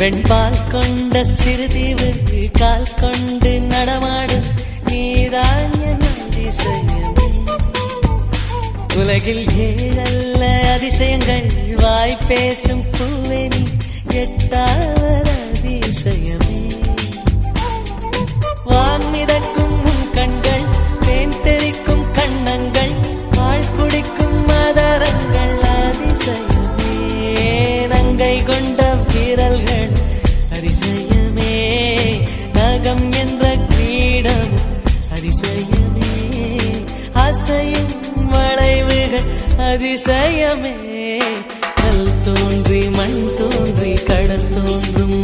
வெண்பால் கொண்ட சிறுதீவு கால் கொண்டு நடமாடும் நீதான் என் அதிசயமே. உலகில் ஏழல்ல அதிசயங்கள் வாய் பேசும் பூவே நீ எட்டாவது அதிசயமே. வான் மிதக்கும் கண்கள் தேன் தெறிக்கும் கண்ணங்கள் பால் குடிக்கும் மதரங்கள் அதிசயமே. நங்கை கொண்ட வீரல்கள் அதிசயமே. நகம் என்ற கிரீடம் அதிசயமே. அசையும் வளைவுகள் அதிசயமே. கல் தோன்றி மண் தோன்றி கடல் தோன்றும்